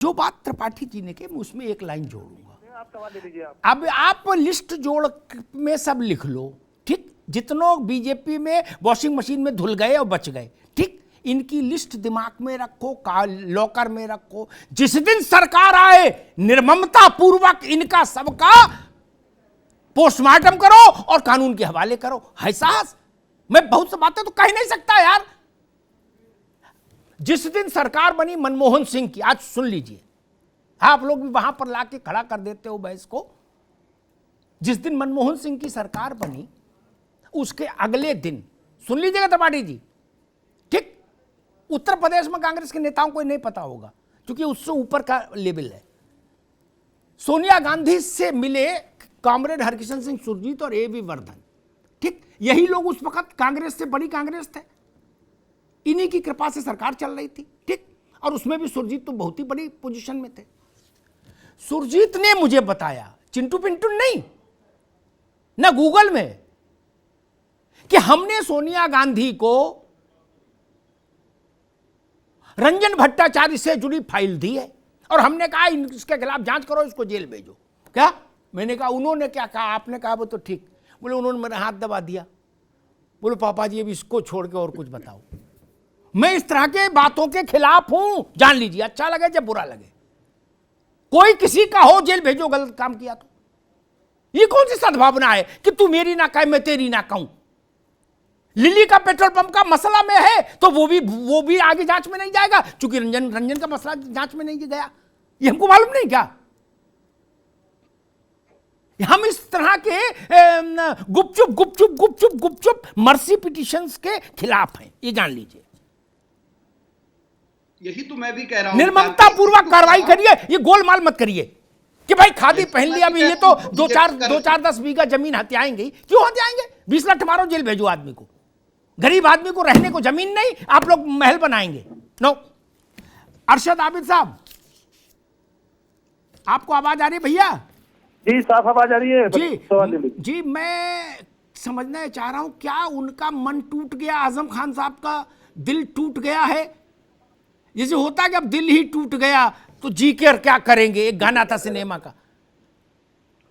जो बात त्रिपाठी जी ने की मैं उसमें एक लाइन जोड़ूंगा। आप सवाल ले लीजिए। अब आप लिस्ट जोड़ में सब लिख लो, ठीक, जितनों बीजेपी में वॉशिंग मशीन में धुल गए और बच गए, ठीक, इनकी लिस्ट दिमाग में रखो, लॉकर में रखो। जिस दिन सरकार आए निर्ममता पूर्वक इनका सबका पोस्टमार्टम करो और कानून के हवाले करो। है साहस? मैं बहुत सी बातें तो कह नहीं सकता यार। जिस दिन सरकार बनी मनमोहन सिंह की, आज सुन लीजिए, आप लोग भी वहां पर लाके खड़ा कर देते हो बहस को। जिस दिन मनमोहन सिंह की सरकार बनी उसके अगले दिन, सुन लीजिएगा त्रिपाठी जी, ठीक, उत्तर प्रदेश में कांग्रेस के नेताओं को नहीं पता होगा क्योंकि उससे ऊपर का लेवल है। सोनिया गांधी से मिले कॉमरेड हरकिशन सिंह सुरजीत और ए.वी. वर्धन, ठीक, यही लोग उस वक्त कांग्रेस से बड़ी कांग्रेस थे, इन्हीं की कृपा से सरकार चल रही थी, ठीक, और उसमें भी सुरजीत तो बहुत ही बड़ी पोजीशन में थे। सुरजीत ने मुझे बताया, चिंटू पिंटू नहीं, ना गूगल में, कि हमने सोनिया गांधी को रंजन भट्टाचार्य से जुड़ी फाइल दी है और हमने कहा इसके खिलाफ जांच करो, इसको जेल भेजो। क्या? मैंने कहा उन्होंने क्या कहा? आपने कहा वो तो ठीक। बोले उन्होंने मेरा हाथ दबा दिया। बोले पापा जी अब इसको छोड़ के और कुछ बताओ। मैं इस तरह के बातों के खिलाफ हूं, जान लीजिए, अच्छा लगे या बुरा लगे। कोई किसी का हो जेल भेजो गलत काम किया तो। ये कौन सी सद्भावना है कि तू मेरी ना कहे मैं तेरी ना कहूं? लिली का पेट्रोल पंप का मसला में है तो वो भी आगे जांच में नहीं जाएगा क्योंकि रंजन का मसला जांच में नहीं गया। ये हमको मालूम नहीं क्या? हम इस तरह के गुपचुप मर्सी पिटीशंस के खिलाफ हैं, ये जान लीजिए। यही तो मैं भी कह रहा हूं, निर्ममता पूर्वक कार्रवाई करिए, ये गोलमाल मत करिए कि भाई खादी पहन लिया भी, ये तो दो चार 10 बीघा जमीन हत्याएंगे। क्यों हत्याएंगे? 20 लाख मारो, जेल भेजो आदमी को। गरीब आदमी को रहने को जमीन नहीं, आप लोग महल बनाएंगे। नो। अरशद आबिद साहब, आपको आवाज आ रही है भैया? जी साफ आवाज आ रही है। जी, मैं समझना चाह रहा हूं क्या उनका मन टूट गया, आजम खान साहब का दिल टूट गया है? जैसे होता है कि अब दिल ही टूट गया तो जी कर क्या करेंगे, एक गाना था सिनेमा का।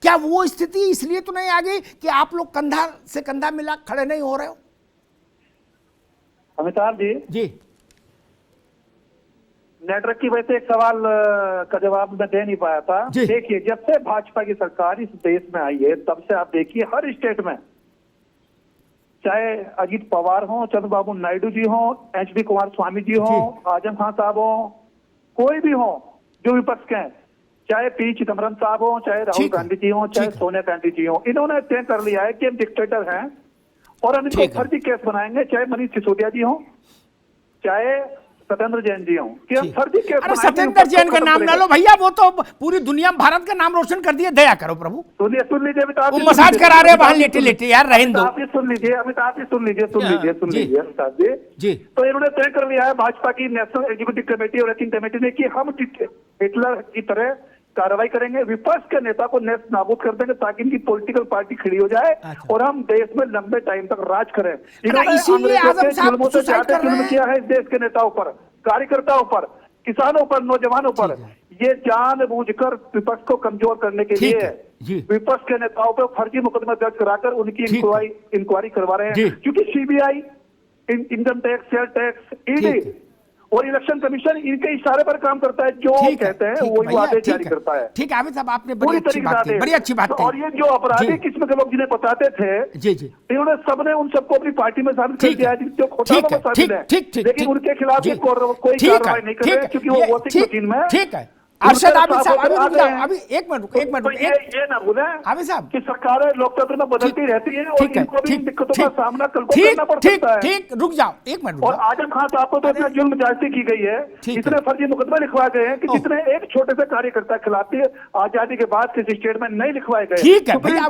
क्या वो स्थिति इसलिए तो नहीं आ गई कि आप लोग कंधा से कंधा मिला खड़े नहीं हो रहे हो? अमिताभ जी, नेटवर्क की वजह से एक सवाल का जवाब मैं दे नहीं पाया था। देखिए, जब से भाजपा की सरकार इस देश में आई है तब से आप देखिए हर स्टेट में, चाहे अजीत पवार हो, चंद्रबाबू नायडू जी हो, एच.डी. कुमार स्वामी जी हो, आजम खान साहब हो, कोई भी हो जो विपक्ष के हैं, चाहे पी चिदम्बरम साहब हो, चाहे राहुल गांधी जी हो, चाहे सोनिया गांधी जी हो, इन्होंने तय कर लिया है कि हम डिक्टेटर हैं और हम इनको फर्जी केस बनाएंगे, चाहे मनीष सिसोदिया जी हो, चाहे सत्येंद्र जैन जी हो, कि हम फर्जी केस बनाएंगे। सत्येंद्र जैन का नाम ना लो भैया, वो तो पूरी दुनिया में भारत का नाम रोशन कर दिया। दया करो प्रभु। सुन लीजिए अमिताभ, वो मसाज करा रहे बाहर लेटे यार, रहने दो। आप सुन लीजिए अमिताभ जी, सुन लीजिए अमिताभ जी। तो इन्होंने तय कर लिया है भाजपा की नेशनल एग्जीक्यूटिव कमेटी और वर्किंग कमेटी ने कि हम हिटलर की तरह कार्रवाई करेंगे, विपक्ष के नेता को नेस्त नाबूद कर देंगे ताकि इनकी पॉलिटिकल पार्टी खड़ी हो जाए और हम देश में लंबे टाइम तक राज करें। इन्होंने जुल्म किया है इस देश के नेताओं पर, कार्यकर्ताओं पर, किसानों पर, नौजवानों पर। ये जानबूझकर विपक्ष को कमजोर करने के लिए विपक्ष के नेताओं पर फर्जी मुकदमा दर्ज कराकर उनकी इंक्वायरी करवा रहे हैं, क्योंकि CBI, income tax, sale tax, ED और इलेक्शन कमीशन इनके इशारे पर काम करता है। जो कहते हैं वही आदेश जारी करता है। ठीक है आमिर साहब, आपने बड़ी अच्छी बात की। और ये जो अपराधी किस्म के लोग जिन्हें बताते थे, इन्होंने सबने उन सबको अपनी पार्टी में शामिल कर दिया है, जो घोटालों में शामिल है, लेकिन उनके खिलाफ कोई कार्रवाई नहीं कर रहे क्योंकि वो वोटिंग मशीन में। ठीक है अरशद आबिद साहब, अभी एक मिनट रुको। ये ना बोले आबिद साहब कि सरकारें लोकतंत्र में बदलती रहती है और इनको भी दिक्कतों का सामना कल को करना पड़ सकता है। ठीक, रुक जाओ एक मिनट। और आजम खान साहब को तो इतना जुल्म ज्यादती की गई है, इतने फर्जी मुकदमे लिखवाए गए हैं कि जितने एक छोटे से कार्यकर्ता के खिलाफ आजादी के बाद किसी स्टेट में नहीं लिखवाए गए। ठीक है भैया,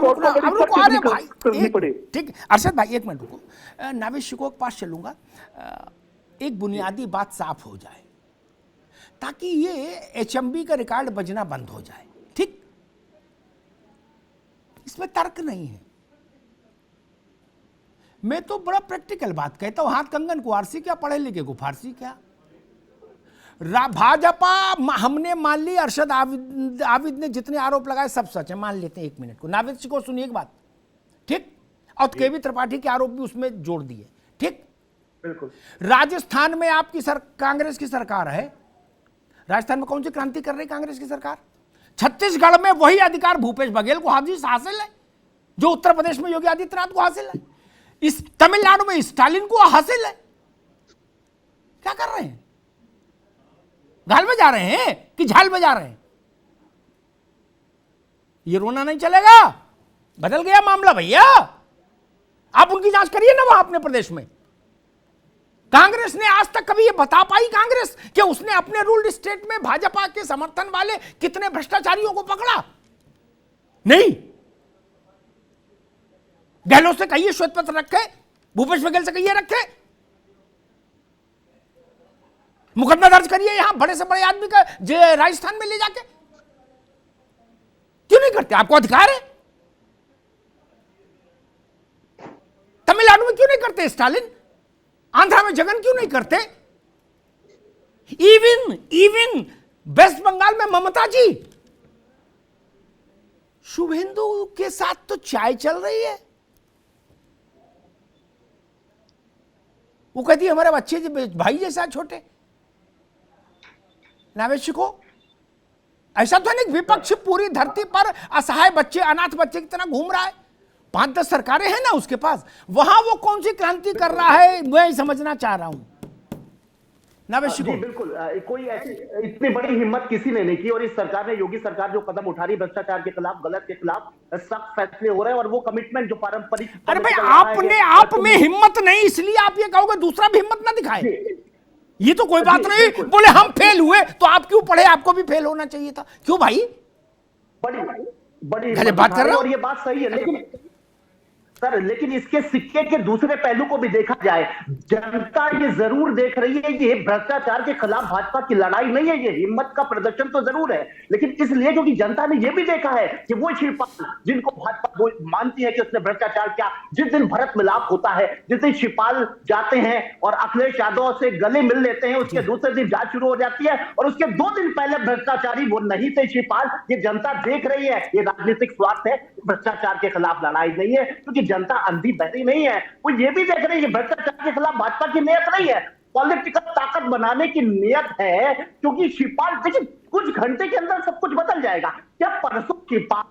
करनी पड़ी। ठीक अरशद भाई एक मिनट रुको, नावेद शिकोह के पास चलूंगा। एक बुनियादी बात साफ हो जाए ताकि ये एचएमबी का रिकॉर्ड बजना बंद हो जाए। ठीक, इसमें तर्क नहीं है। मैं तो बड़ा प्रैक्टिकल बात कहता हूं, हाथ कंगन को आरसी क्या, पढ़े लिखे को फारसी क्या। भाजपा, हमने मान ली अरशद आबिद ने जितने आरोप लगाए सब सच है, मान लेते हैं 1 मिनट को। नावेद जी को सुनिए एक बात, ठीक, और केवी त्रिपाठी के आरोप भी उसमें जोड़ दिए, ठीक। बिल्कुल। राजस्थान में आपकी कांग्रेस की सरकार है, राजस्थान में कौन सी क्रांति कर रही कांग्रेस की सरकार? छत्तीसगढ़ में वही अधिकार भूपेश बघेल को हासिल है जो उत्तर प्रदेश में योगी आदित्यनाथ को हासिल है, इस तमिलनाडु में स्टालिन को हासिल है। क्या कर रहे हैं? घाल में जा रहे हैं कि झाल में जा रहे हैं? ये रोना नहीं चलेगा, बदल गया मामला भैया। आप उनकी जांच करिए ना वहां अपने प्रदेश में। कांग्रेस ने आज तक कभी ये बता पाई कांग्रेस कि उसने अपने रूल्ड स्टेट में भाजपा के समर्थन वाले कितने भ्रष्टाचारियों को पकड़ा? नहीं। गहलोत से कहिए श्वेत पत्र रखे, भूपेश बघेल से कहिए रखे, मुकदमा दर्ज करिए यहां बड़े से बड़े आदमी का राजस्थान में ले जाके। क्यों नहीं करते? आपको अधिकार है। तमिलनाडु में क्यों नहीं करते स्टालिन? आंध्रा में जगन क्यों नहीं करते? इवन वेस्ट बंगाल में ममता जी, शुभेंदु के साथ तो चाय चल रही है। वो कहती है हमारे बच्चे भाई जैसा छोटे। नावेद को ऐसा तो नहीं विपक्ष पूरी धरती पर असहाय बच्चे, अनाथ बच्चे की तरह घूम रहा है। 5-10 सरकारें हैं ना उसके पास, वहां वो कौन सी क्रांति कर रहा है मैं समझना चाह रहा हूं। नावेद को बिल्कुल कोई ऐसी इतनी बड़ी हिम्मत किसी ने नहीं की, और इस सरकार ने, योगी सरकार जो कदम उठा रही है भ्रष्टाचार के खिलाफ, गलत के खिलाफ, सख्त फैसले हो रहे हैं, और वो कमिटमेंट जो पारंपरिक। अरे भाई आप में हिम्मत नहीं इसलिए आप ये कहोगे दूसरा भी हिम्मत ना दिखाए, ये तो कोई बात नहीं। बोले हम फेल हुए तो आप क्यों पढ़े, आपको भी फेल होना चाहिए था। क्यों भाई? बड़ी बात कर रहे हो, और ये बात सही है, लेकिन सर लेकिन इसके सिक्के के दूसरे पहलू को भी देखा जाए। जनता ये जरूर देख रही है, ये भ्रष्टाचार के खिलाफ भाजपा की लड़ाई नहीं है, ये हिम्मत का प्रदर्शन तो जरूर है, लेकिन इसलिए क्योंकि जनता ने ये भी देखा है कि वो शिवपाल जिनको भाजपा मानती है कि उसने भ्रष्टाचार किया, जिस दिन भरत मिलाप होता है, जिस दिन शिवपाल जाते हैं और अखिलेश यादव से गले मिल लेते हैं, उसके दूसरे दिन जांच शुरू हो जाती है, और उसके 2 दिन पहले भ्रष्टाचारी वो नहीं थे शिवपाल। ये जनता देख रही है, ये राजनीतिक स्वार्थ है, भ्रष्टाचार के खिलाफ लड़ाई नहीं है, क्योंकि जनता अंधी बहरी नहीं है। वो ये भी देख रही है भ्रष्टाचार के खिलाफ भाजपा की नियत नहीं है, पॉलिटिकल ताकत बनाने की नियत है। क्योंकि शिवपाल, देखिए कुछ घंटे के अंदर सब कुछ बदल जाएगा। क्या परसों शिवपाल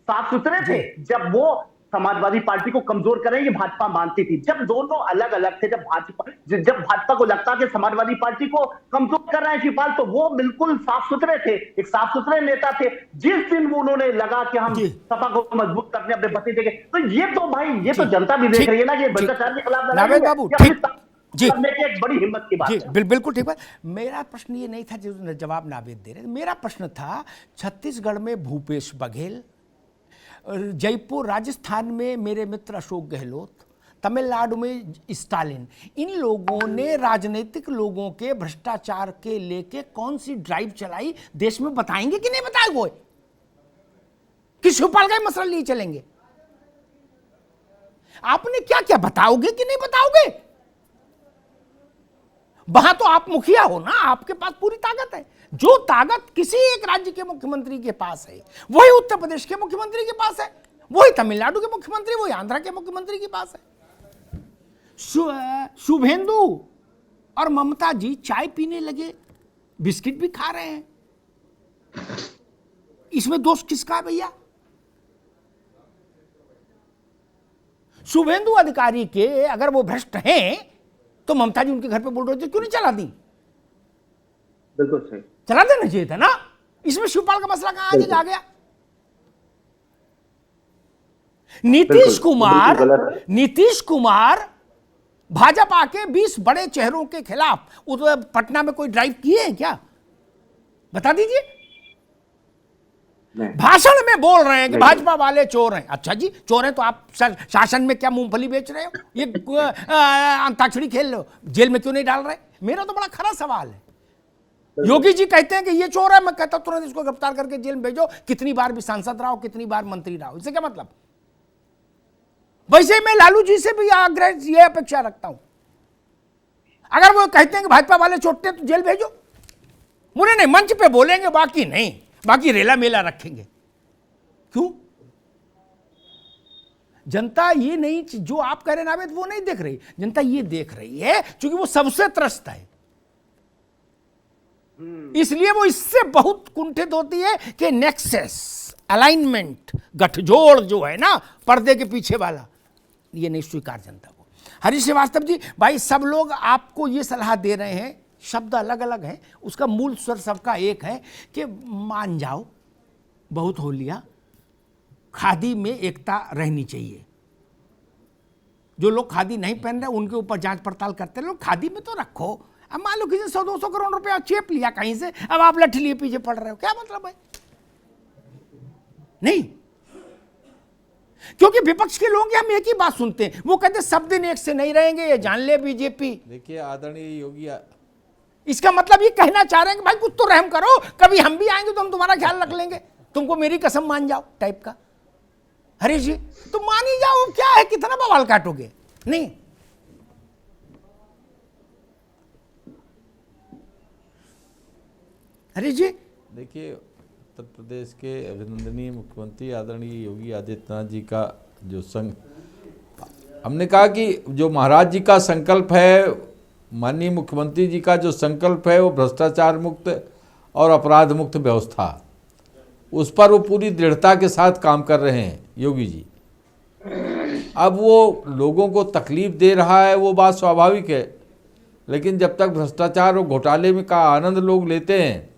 साफ सुथरे थे? जब वो समाजवादी पार्टी को कमजोर करेंगे भाजपा मानती थी। जब दोनों अलग अलग थे, जब भाजपा को लगता कि समाजवादी पार्टी को कमजोर कर रहे हैं शिवपाल, तो वो बिल्कुल साफ सुथरे थे, एक साफ सुथरे नेता थे। जिस दिन वो उन्होंने लगा कि हम सपा को मजबूत करने अपने भतीजे के, तो ये तो भाई ये तो जनता भी देख रही है ना, ये भ्रष्टाचार के खिलाफ नावेद बाबू जी एक बड़ी हिम्मत की बात है। बिल्कुल ठीक है। मेरा प्रश्न ये नहीं था जो जवाब नावेद दे रहे, मेरा प्रश्न था छत्तीसगढ़ में भूपेश बघेल, जयपुर राजस्थान में मेरे मित्र अशोक गहलोत, तमिलनाडु में स्टालिन, इन लोगों ने राजनीतिक लोगों के भ्रष्टाचार के लेके कौन सी ड्राइव चलाई देश में? बताएंगे कि नहीं बताएंगे? कि शिवपाल का ही मसला लिए चलेंगे? आपने क्या क्या बताओगे कि नहीं बताओगे? वहां तो आप मुखिया हो ना, आपके पास पूरी ताकत है। जो ताकत किसी एक राज्य के मुख्यमंत्री के पास है वही उत्तर प्रदेश के मुख्यमंत्री के पास है, वही तमिलनाडु के मुख्यमंत्री, वही आंध्रा के मुख्यमंत्री के पास है। शुभेंदु और ममता जी चाय पीने लगे, बिस्किट भी खा रहे हैं, इसमें दोष किसका है भैया? शुभेंदु अधिकारी के अगर वो भ्रष्ट हैं तो ममता जी उनके घर पे बुलडोजर क्यों नहीं चला दी? बिल्कुल सही, चला देना चाहिए था ना। इसमें शिवपाल का मसला कहां आ गया? नीतीश कुमार भाजपा के 20 बड़े चेहरों के खिलाफ पटना में कोई ड्राइव किए हैं क्या? बता दीजिए। भाषण में बोल रहे हैं कि भाजपा वाले चोर हैं। अच्छा जी, चोर हैं तो आप शासन में क्या मूंगफली बेच रहे हो? ये अंताक्षरी खेल लो, जेल में क्यों नहीं डाल रहे? मेरा तो बड़ा खरा सवाल है। योगी जी कहते हैं कि ये चोर है, मैं कहता हूं तुरंत इसको गिरफ्तार करके जेल में भेजो, कितनी बार भी सांसद रहो, कितनी बार मंत्री रहो, इससे क्या मतलब? वैसे मैं लालू जी से भी आग्रह ये अपेक्षा रखता हूं, अगर वो कहते हैं कि भाजपा वाले चोटे तो जेल भेजो, मुझे नहीं, मंच पे बोलेंगे, बाकी नहीं, बाकी रेला मेला रखेंगे। क्यों? जनता ये नहीं, जो आप कह रहे हैं नावेद, वो नहीं देख रही। जनता ये देख रही है क्योंकि वो सबसे त्रस्त है, इसलिए वो इससे बहुत कुंठित होती है कि नेक्सस, अलाइनमेंट, गठजोड़ जो है ना पर्दे के पीछे वाला, ये नहीं स्वीकार जनता को। हरीश श्रीवास्तव जी, भाई सब लोग आपको ये सलाह दे रहे हैं, शब्द अलग अलग हैं, उसका मूल स्वर सबका एक है कि मान जाओ, बहुत हो लिया, खादी में एकता रहनी चाहिए। जो लोग खादी नहीं पहन रहे उनके ऊपर जांच पड़ताल करते लोग, खादी में तो रखो। अब मान लो किसी 100-200 करोड़ रुपया चेप लिया कहीं से, अब आप लठ लिए पीछे पड़ रहे हो, क्या मतलब है? नहीं, क्योंकि विपक्ष के लोग हम एक ही बात सुनते हैं, वो कहते सब दिन एक से नहीं रहेंगे, ये जान ले बीजेपी। देखिए आदरणीय योगी, इसका मतलब ये कहना चाह रहे हैं कि भाई कुछ तो रहम करो, कभी हम भी आएंगे तो हम तुम्हारा ख्याल रख लेंगे, तुमको मेरी कसम मान जाओ टाइप का। हरीश जी, तुम मान ही जाओ, क्या है, कितना बवाल काटोगे? नहीं, हरीश जी देखिए उत्तर प्रदेश के अभिनंदनीय मुख्यमंत्री आदरणीय योगी आदित्यनाथ जी का जो हमने कहा कि जो महाराज जी का संकल्प है, माननीय मुख्यमंत्री जी का जो संकल्प है, वो भ्रष्टाचार मुक्त और अपराध मुक्त व्यवस्था, उस पर वो पूरी दृढ़ता के साथ काम कर रहे हैं योगी जी। अब वो लोगों को तकलीफ दे रहा है, वो बात स्वाभाविक है, लेकिन जब तक भ्रष्टाचार और घोटाले में का आनंद लोग लेते हैं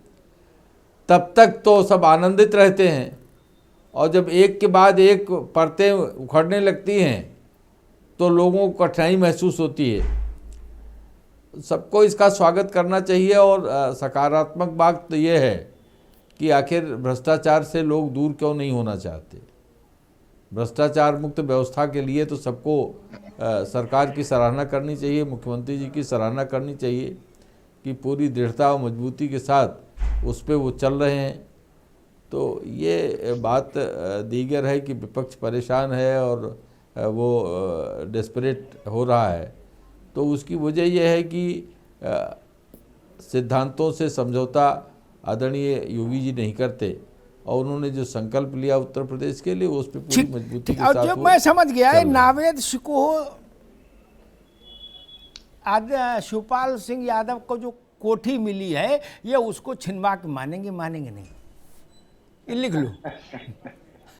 तब तक तो सब आनंदित रहते हैं, और जब एक के बाद एक परतें उखड़ने लगती हैं तो लोगों को कठिनाई महसूस होती है। सबको इसका स्वागत करना चाहिए, और सकारात्मक बात तो ये है कि आखिर भ्रष्टाचार से लोग दूर क्यों नहीं होना चाहते। भ्रष्टाचार मुक्त व्यवस्था के लिए तो सबको सरकार की सराहना करनी चाहिए, मुख्यमंत्री जी की सराहना करनी चाहिए कि पूरी दृढ़ता और मजबूती के साथ उस पर वो चल रहे हैं। तो ये बात दीगर है कि विपक्ष परेशान है और वो डेस्परेट हो रहा है, तो उसकी वजह यह है कि सिद्धांतों से समझौता आदरणीय योगी जी नहीं करते, और उन्होंने जो संकल्प लिया उत्तर प्रदेश के लिए उस पर पूरी मजबूती के साथ। जब मैं समझ गया है, नावेद शिकोह शिवपाल सिंह यादव को जो कोठी मिली है, ये उसको छिनवा के मानेंगे नहीं, ये लिख लो।